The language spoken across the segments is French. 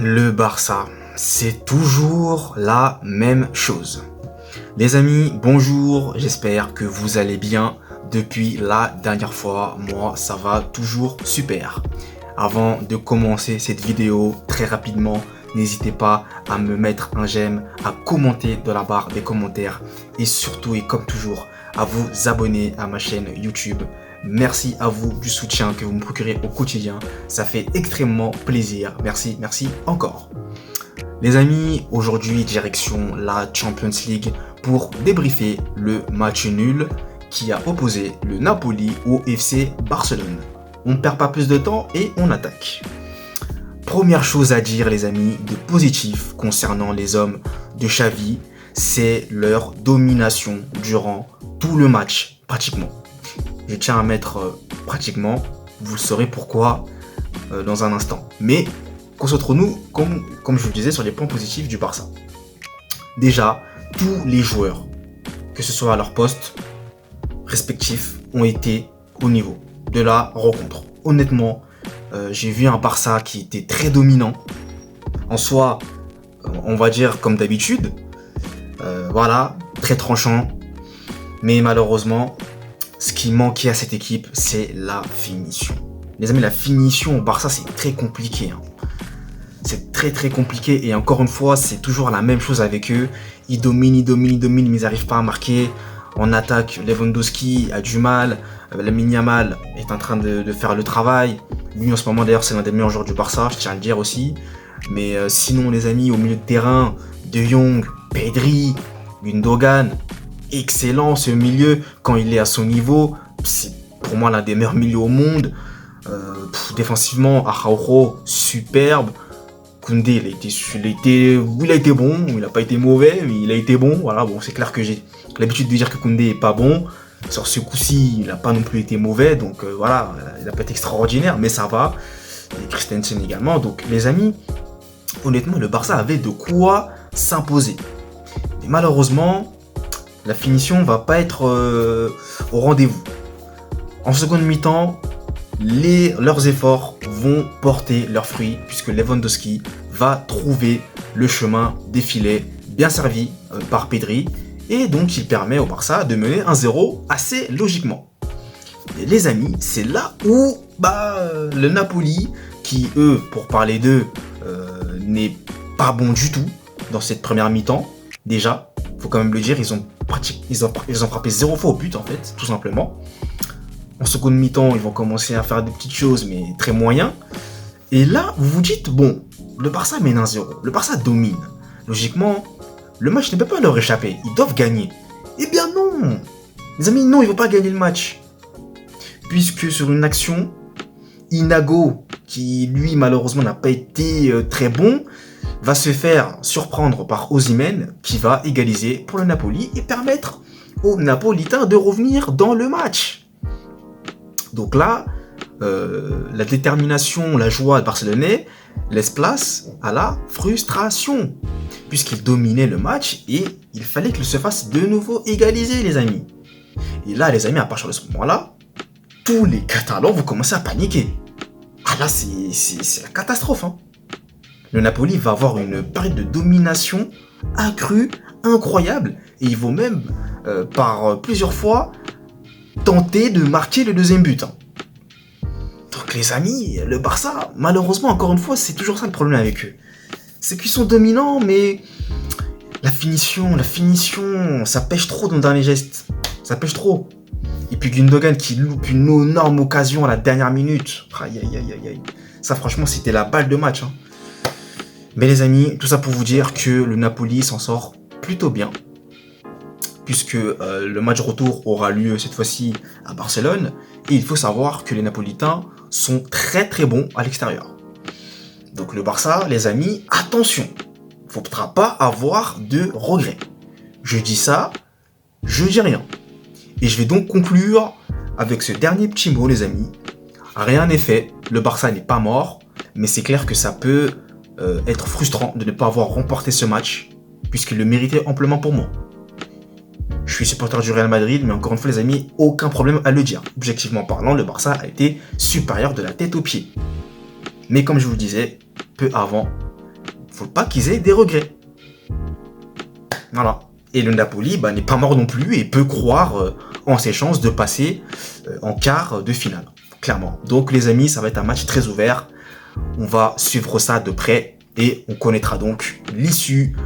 Le Barça, c'est toujours la même chose. Les amis, bonjour, j'espère que vous allez bien depuis la dernière fois. Moi, ça va toujours super. Avant de commencer cette vidéo, très rapidement, n'hésitez pas à me mettre un j'aime, à commenter dans la barre des commentaires et surtout et comme toujours, à vous abonner à ma chaîne YouTube. Merci à vous du soutien que vous me procurez au quotidien. Ça fait extrêmement plaisir. Merci encore. Les amis, aujourd'hui direction la Champions League pour débriefer le match nul qui a opposé le Napoli au FC Barcelone. On ne perd pas plus de temps et on attaque. Première chose à dire les amis de positif concernant les hommes de Xavi, c'est leur domination durant tout le match pratiquement. Je tiens à mettre pratiquement, vous le saurez pourquoi dans un instant. Mais concentrons-nous, comme je vous le disais, sur les points positifs du Barça. Déjà, tous les joueurs, que ce soit à leur poste respectif, ont été au niveau de la rencontre. Honnêtement, j'ai vu un Barça qui était très dominant. En soi, on va dire comme d'habitude. Voilà, très tranchant. Mais malheureusement, ce qui manquait à cette équipe, c'est la finition. Les amis, la finition au Barça, c'est très compliqué. C'est très compliqué. Et encore une fois, c'est toujours la même chose avec eux. Ils dominent, mais ils n'arrivent pas à marquer. En attaque, Lewandowski a du mal. Lamine Yamal est en train de faire le travail. Lui, en ce moment, d'ailleurs, c'est l'un des meilleurs joueurs du Barça, je tiens à le dire aussi. Mais sinon, les amis, au milieu de terrain, De Jong, Pedri, Gundogan, excellent ce milieu quand il est à son niveau. C'est pour moi l'un des meilleurs milieux au monde. Défensivement, Araujo, superbe. Koundé, il a été bon. Il n'a pas été mauvais, mais il a été bon. Voilà, bon, c'est clair que j'ai l'habitude de dire que Koundé est pas bon. Sur ce coup-ci, il n'a pas non plus été mauvais. Donc voilà, il n'a pas été extraordinaire, mais ça va. Et Christensen également. Donc les amis, honnêtement, le Barça avait de quoi s'imposer. Mais malheureusement, la finition va pas être au rendez-vous. En seconde mi-temps, leurs efforts vont porter leurs fruits puisque Lewandowski va trouver le chemin des filets bien servi par Pedri et donc il permet au Barça de mener 1-0 assez logiquement. Et les amis, c'est là où le Napoli, qui eux, pour parler d'eux, n'est pas bon du tout dans cette première mi-temps, déjà, faut quand même le dire, ils ont frappé 0 fois au but en fait, tout simplement. En seconde mi-temps, ils vont commencer à faire des petites choses, mais très moyens. Et là, vous vous dites, bon, le Barça mène 1-0, le Barça domine. Logiquement, le match ne peut pas leur échapper, ils doivent gagner. Eh bien non, les amis, non, ils ne vont pas gagner le match. Puisque sur une action, Inago, qui lui malheureusement n'a pas été très bon, va se faire surprendre par Osimhen qui va égaliser pour le Napoli et permettre aux Napolitains de revenir dans le match. Donc là, la détermination, la joie barcelonais laisse place à la frustration puisqu'ils dominaient le match et il fallait qu'ils se fassent de nouveau égaliser les amis. Et là les amis, à partir de ce moment-là, tous les Catalans vont commencer à paniquer. Ah là c'est la catastrophe. Le Napoli va avoir une période de domination accrue, incroyable. Et ils vont même, par plusieurs fois, tenter de marquer le deuxième but. Donc les amis, le Barça, malheureusement, encore une fois, c'est toujours ça le problème avec eux. C'est qu'ils sont dominants, mais la finition, ça pêche trop dans le dernier geste. Ça pêche trop. Et puis Gundogan qui loupe une énorme occasion à la dernière minute. Aïe. Ça franchement, c'était la balle de match. Mais les amis, tout ça pour vous dire que le Napoli s'en sort plutôt bien. Puisque le match retour aura lieu cette fois-ci à Barcelone. Et il faut savoir que les Napolitains sont très bons à l'extérieur. Donc le Barça, les amis, attention. Il ne faudra pas avoir de regrets. Je dis ça, je dis rien. Et je vais donc conclure avec ce dernier petit mot, les amis. Rien n'est fait, le Barça n'est pas mort. Mais c'est clair que ça peut être frustrant de ne pas avoir remporté ce match. Puisqu'il le méritait amplement pour moi. Je suis supporter du Real Madrid, mais encore une fois les amis, aucun problème à le dire. Objectivement parlant, le Barça a été supérieur de la tête aux pieds. Mais comme je vous le disais, peu avant, faut pas qu'ils aient des regrets. Voilà. Et le Napoli n'est pas mort non plus et peut croire en ses chances de passer en quart de finale, clairement. Donc les amis, ça va être un match très ouvert. On va suivre ça de près et on connaîtra donc l'issue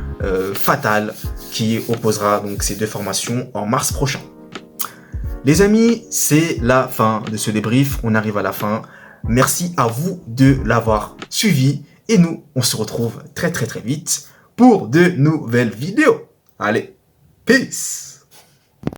fatale qui opposera donc ces deux formations en mars prochain. Les amis, c'est la fin de ce débrief. On arrive à la fin. Merci à vous de l'avoir suivi. Et nous, on se retrouve très vite pour de nouvelles vidéos. Allez, peace!